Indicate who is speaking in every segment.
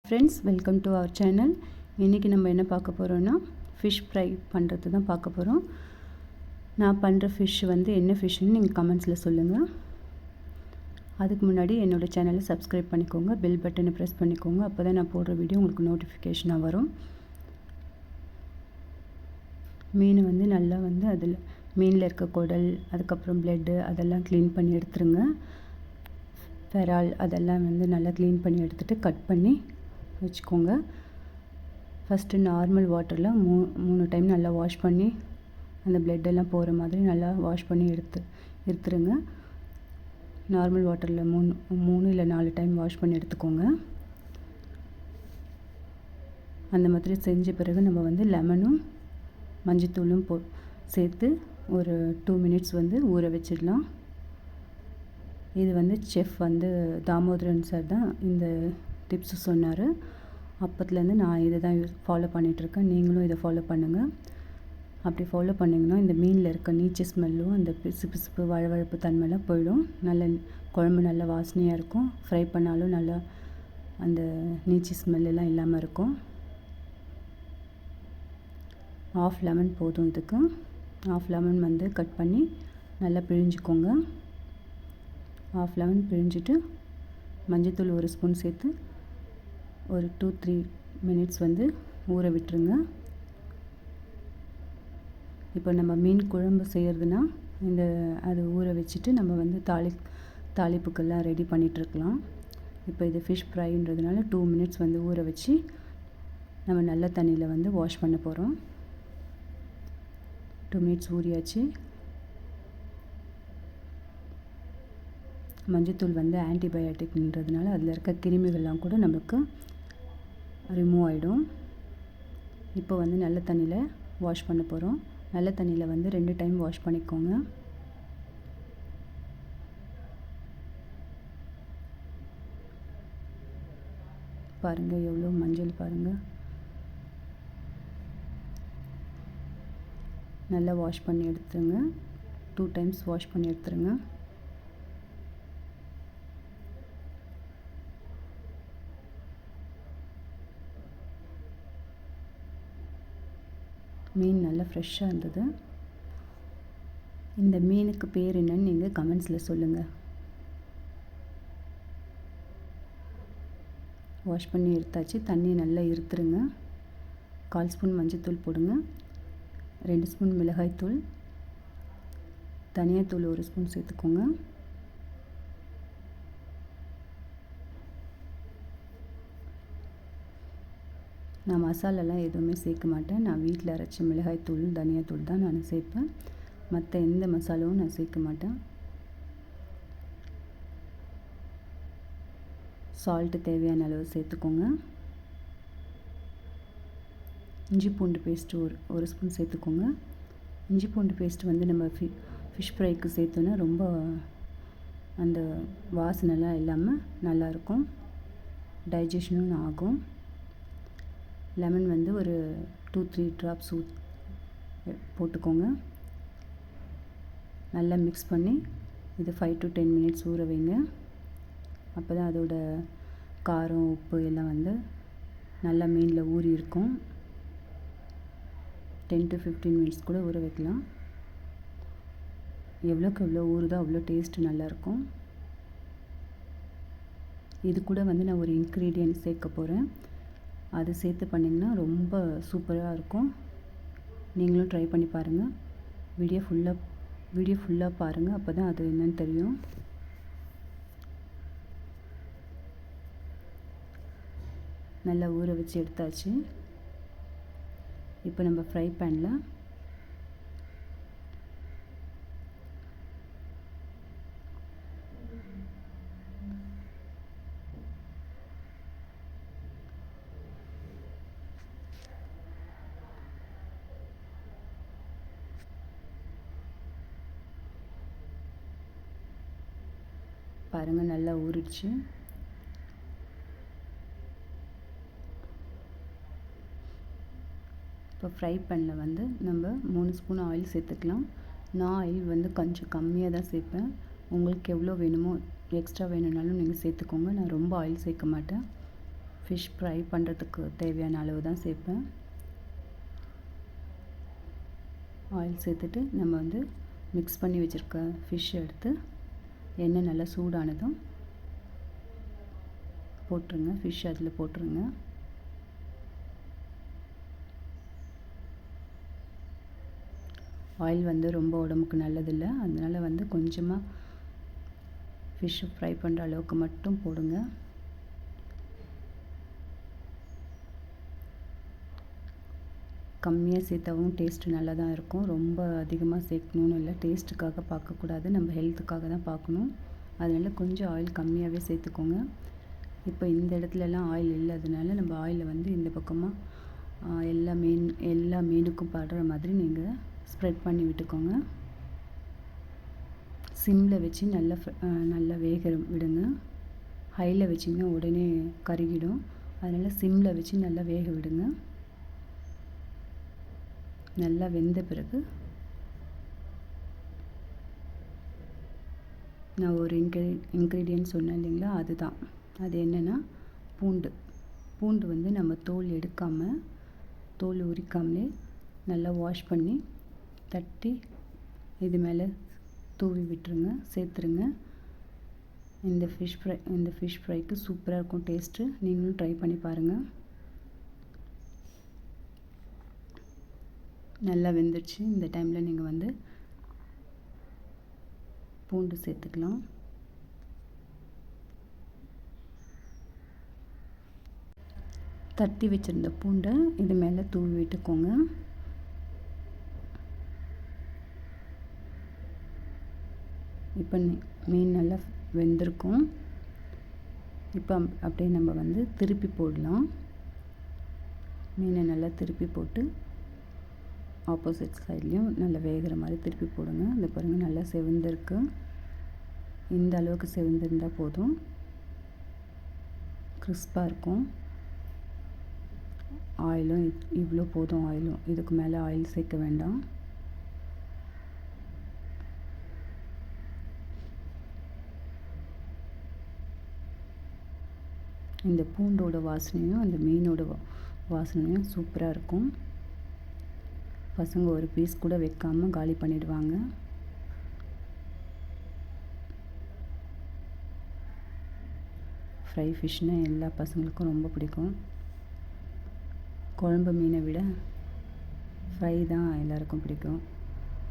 Speaker 1: Friends, welcome to our channel. இன்றைக்கி நம்ம என்ன பார்க்க போகிறோன்னா ஃபிஷ் ஃப்ரை பண்ணுறது தான் பார்க்க போகிறோம். நான் பண்ணுற ஃபிஷ் என்ன ஃபிஷ்ஷுன்னு நீங்கள் கமெண்ட்ஸில் சொல்லுங்கள். அதுக்கு முன்னாடி என்னோடய சேனலை சப்ஸ்கிரைப் பண்ணிக்கோங்க, பெல் பட்டனை ப்ரெஸ் பண்ணிக்கோங்க. அப்போ தான் நான் போடுற வீடியோ உங்களுக்கு நோட்டிஃபிகேஷனாக வரும். மீன் நல்லா அதில் மீனில் இருக்க குடல், அதுக்கப்புறம் ப்ளட்டு அதெல்லாம் க்ளீன் பண்ணி எடுத்துருங்க. ஃபெரால் அதெல்லாம் நல்லா க்ளீன் பண்ணி எடுத்துகிட்டு கட் பண்ணி வச்சுக்கோங்க. ஃபஸ்ட்டு நார்மல் வாட்டரில் 3 டைம் நல்லா வாஷ் பண்ணி அந்த ப்ளட்டெல்லாம் போகிற மாதிரி நல்லா வாஷ் பண்ணி எடுத்துருங்க. நார்மல் வாட்டரில் 3 இல்லை 4 டைம் வாஷ் பண்ணி எடுத்துக்கோங்க. அந்த மாதிரி செஞ்ச பிறகு நம்ம லெமனும் மஞ்சத்தூளும் சேர்த்து ஒரு 2 மினிட்ஸ் ஊற வச்சிடலாம். இது செஃப் தாமோதரன் சார் தான் இந்த டிப்ஸு சொன்னார். அப்பத்துலேருந்து நான் இதை தான் ஃபாலோ பண்ணிகிட்ருக்கேன். நீங்களும் இதை ஃபாலோ பண்ணுங்கள். அப்படி ஃபாலோ பண்ணிங்கன்னா இந்த மீனில் இருக்க நீச்சு ஸ்மெல்லும் அந்த பிசுப்பு வழவழப்பு தன்மைலாம் போயிடும். குழம்பு நல்லா வாசனையாக இருக்கும். ஃப்ரை பண்ணாலும் நல்லா அந்த நீச்சு ஸ்மெல்லாம் இல்லாமல் இருக்கும். 1/2 லெமன் போதும் இதுக்கு. 1/2 லெமன் கட் பண்ணி நல்லா பிழிஞ்சிக்கோங்க. 1/2 லெமன் பிழிஞ்சிட்டு மஞ்சத்தூள் 1 ஸ்பூன் சேர்த்து ஒரு 2-3 மினிட்ஸ் ஊற விட்டுருங்க. இப்போ நம்ம மீன் குழம்பு செய்கிறதுனா அது ஊற வச்சுட்டு நம்ம தாளிப்புக்கெல்லாம் ரெடி பண்ணிகிட்ருக்கலாம். இப்போ இது ஃபிஷ் ஃப்ரைன்றதுனால 2 மினிட்ஸ் ஊற வச்சு நம்ம நல்ல தண்ணியில் வாஷ் பண்ண போகிறோம். 2 மினிட்ஸ் ஊறியாச்சு. மஞ்சத்தூள் ஆன்டிபயோட்டிக்ன்றதுனால அதில் இருக்க கிருமிகள்லாம் கூட நமக்கு ரிமூவ் ஆகிடும். இப்போ நல்ல தண்ணியில் வாஷ் பண்ண போகிறோம். நல்ல தண்ணியில் 2 டைம் வாஷ் பண்ணிக்கோங்க. பாருங்கள் எவ்வளோ மஞ்சள் பாருங்கள். நல்லா வாஷ் பண்ணி எடுத்துருங்க. 2 டைம்ஸ் வாஷ் பண்ணி எடுத்துருங்க. மீன் நல்லா ஃப்ரெஷ்ஷாக இருந்தது. இந்த மீனுக்கு பேர் என்னன்னு நீங்கள் கமெண்ட்ஸில் சொல்லுங்கள். வாஷ் பண்ணி எடுத்தாச்சு. தண்ணி நல்லா இருத்துருங்க. 1/4 ஸ்பூன் மஞ்சத்தூள் போடுங்க. 2 ஸ்பூன் மிளகாய்த்தூள், தனியாத்தூள் 1 ஸ்பூன் சேர்த்துக்கோங்க. நான் மசாலாலாம் எதுவுமே சேர்க்க மாட்டேன். நான் வீட்டில் அரைச்ச மிளகாய்த்தூள், தனியாத்தூள் தான் நான் சேர்ப்பேன். மற்ற எந்த மசாலாவும் நான் சேர்க்க மாட்டேன். சால்ட்டு தேவையான அளவு சேர்த்துக்கோங்க. இஞ்சி பூண்டு பேஸ்ட்டு ஒரு ஸ்பூன் சேர்த்துக்கோங்க. இஞ்சி பூண்டு பேஸ்ட்டு நம்ம ஃபிஷ் ஃப்ரைக்கு சேர்த்தோன்னா ரொம்ப அந்த வாசனைலாம் இல்லாமல் நல்லாயிருக்கும். டைஜஷனும் ஆகும். லெமன் ஒரு 2-3 ட்ராப்ஸ் போட்டுக்கோங்க. நல்லா மிக்ஸ் பண்ணி இது 5 to 10 மினிட்ஸ் ஊற வைங்க. அப்போ தான் அதோட காரம், உப்பு எல்லாம் நல்லா மீனில் ஊறி இருக்கும். 10 to 15 மினிட்ஸ் கூட ஊற வைக்கலாம். எவ்வளோக்கு எவ்வளோ ஊறுதோ அவ்வளோ டேஸ்ட்டு நல்லாயிருக்கும். இது கூட நான் ஒரு இன்க்ரீடியன்ட் சேர்க்க போகிறேன். அது சேர்த்து பண்ணிங்கன்னா ரொம்ப சூப்பராக இருக்கும். நீங்களும் ட்ரை பண்ணி பாருங்கள். வீடியோ ஃபுல்லாக பாருங்கள். அப்போ தான் அது என்னன்னு தெரியும். நல்லா ஊற வச்சு எடுத்தாச்சு. இப்போ நம்ம ஃப்ரை பேனில் பாருங்கள் நல்லா ஊறிடுச்சு. இப்போ ஃப்ரை பேனில் நம்ம 3 ஸ்பூன் ஆயில் சேர்த்துக்கலாம். நான் ஆயில் கொஞ்சம் கம்மியாக தான் சேர்ப்பேன். உங்களுக்கு எவ்வளோ வேணுமோ எக்ஸ்ட்ரா வேணும்னாலும் நீங்கள் சேர்த்துக்கோங்க. நான் ரொம்ப ஆயில் சேர்க்க மாட்டேன். ஃபிஷ் ஃப்ரை பண்ணுறதுக்கு தேவையான அளவு தான் சேர்ப்பேன். ஆயில் சேர்த்துட்டு நம்ம வந்து மிக்ஸ் பண்ணி வச்சுருக்க ஃபிஷ் எடுத்து எண்ணெய் நல்லா சூடானதும் போட்டுருங்க. ஃபிஷ் அதில் போட்டுருங்க. ஆயில் வந்து ரொம்ப உடம்புக்கு நல்லதில்லை, அதனால் வந்து கொஞ்சமாக ஃபிஷ்ஷு ஃப்ரை பண்ணுற அளவுக்கு மட்டும் போடுங்க. கம்மியாக சேர்த்தாவும் டேஸ்ட்டு நல்லா தான் இருக்கும். ரொம்ப அதிகமாக சேர்க்கணுன்னு இல்லை, டேஸ்ட்டுக்காக பார்க்கக்கூடாது, நம்ம ஹெல்த்துக்காக தான் பார்க்கணும். அதனால் கொஞ்சம் ஆயில் கம்மியாகவே சேர்த்துக்கோங்க. இப்போ இந்த இடத்துலலாம் ஆயில் இல்லாதனால நம்ம ஆயிலை வந்து இந்த பக்கமாக எல்லா மீனுக்கும் படுற மாதிரி நீங்கள் ஸ்ப்ரெட் பண்ணி விட்டுக்கோங்க. சிம்மில் வச்சு நல்லா வேக விடுங்க. ஹையில் வச்சிங்கன்னா உடனே கருகிடும், அதனால் சிம்மில் வச்சு நல்லா வேக விடுங்க. நல்லா வெந்த பிறகு நான் ஒரு இன்க்ரீடியன்ட் சொன்னேன் இல்லைங்களா, அதுதான். அது என்னென்னா பூண்டு வந்து நம்ம தோல் எடுக்காமல், தோல் உரிக்காமலே நல்லா வாஷ் பண்ணி தட்டி இது மேலே தூவி விட்டுருங்க, சேர்த்துருங்க. இந்த ஃபிஷ் ஃப்ரைக்கு சூப்பராக இருக்கும் டேஸ்ட்டு. நீங்களும் ட்ரை பண்ணி பாருங்கள். நல்லா வெந்துடுச்சு. இந்த டைமில் நீங்கள் வந்து பூண்டு சேர்த்துக்கலாம். தட்டி வச்சுருந்த பூண்டை இது மேலே தூவி விட்டுக்கோங்க. இப்போ மீன் நல்லா வெந்திருக்கும். இப்போ அப்படியே நம்ம வந்து திருப்பி போடலாம். மீனை நல்லா திருப்பி போட்டு ஆப்போசிட் சைட்லேயும் நல்லா வேகிற மாதிரி திருப்பி போடுங்க. இந்த பாருங்கள் நல்லா செவந்திருக்கு. இந்த அளவுக்கு செவந்திருந்தால் போதும், கிறிஸ்பாக இருக்கும். ஆயிலும் இவ்வளோ போதும். ஆயிலும் இதுக்கு மேலே ஆயில் சேர்க்க வேண்டாம். இந்த பூண்டோட வாசனையும் அந்த மீனோட வாசனையும் சூப்பராக இருக்கும். பசங்க ஒரு பீஸ் கூட வைக்காமல் காலி பண்ணிடுவாங்க. ஃப்ரை ஃபிஷ்னால் எல்லா பசங்களுக்கும் ரொம்ப பிடிக்கும். குழம்பு மீனை விட ஃப்ரை தான் எல்லாருக்கும் பிடிக்கும்.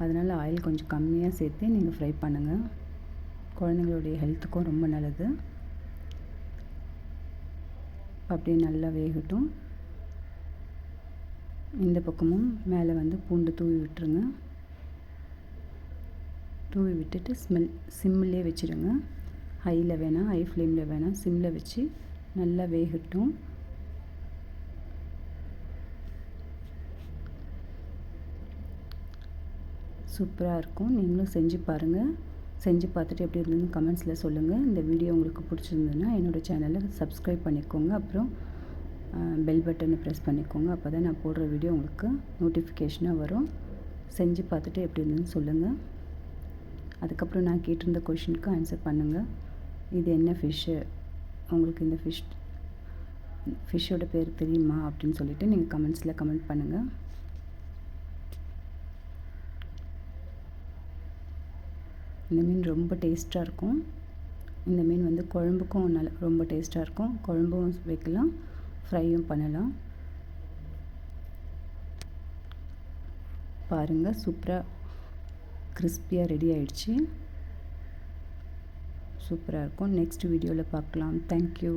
Speaker 1: அதனால் ஆயில் கொஞ்சம் கம்மியாக சேர்த்து நீங்கள் ஃப்ரை பண்ணுங்கள். குழந்தைங்களுடைய ஹெல்த்துக்கும் ரொம்ப நல்லது. அப்படியே நல்லா வேகட்டும். இந்த பக்கமும் மேலே வந்து பூண்டு தூவி விட்டுருங்க. தூவி விட்டுட்டு சிம்மிலே வச்சுருங்க. ஹையில் வேணாம், ஹை ஃப்ளேமில் வேணாம், சிம்மில் வச்சு நல்லா வேகட்டும். சூப்பராக இருக்கும். நீங்களும் செஞ்சு பாருங்கள். செஞ்சு பார்த்துட்டு எப்படி இருந்ததுன்னு கமெண்ட்ஸில் சொல்லுங்கள். இந்த வீடியோ உங்களுக்கு பிடிச்சிருந்ததுன்னா என்னோடய சேனலை சப்ஸ்கிரைப் பண்ணிக்கோங்க. அப்புறம் பெல் பட்டனை ப்ரெஸ் பண்ணிக்கோங்க. அப்போ தான் நான் போடுற வீடியோ உங்களுக்கு நோட்டிஃபிகேஷனாக வரும். செஞ்சு பார்த்துட்டு எப்படி இருந்ததுன்னு சொல்லுங்கள். அதுக்கப்புறம் நான் கேட்டிருந்த கொஷினுக்கு ஆன்சர் பண்ணுங்கள். இது என்ன ஃபிஷ்ஷு, உங்களுக்கு இந்த ஃபிஷ்ஷோட பேர் தெரியுமா அப்படின்னு சொல்லிவிட்டு நீங்கள் கமெண்ட்ஸில் கமெண்ட் பண்ணுங்கள். இந்த மீன் ரொம்ப டேஸ்ட்டாக இருக்கும். இந்த மீன் வந்து குழம்புக்கும் ரொம்ப டேஸ்ட்டாக இருக்கும். குழம்பும் வைக்கலாம், ஃப்ரையும் பண்ணலாம். பாருங்கள், சூப்பராக கிறிஸ்பியாக ரெடி ஆயிடுச்சு. சூப்பராக இருக்கும். நெக்ஸ்ட் வீடியோவில் பார்க்கலாம். தேங்க்யூ.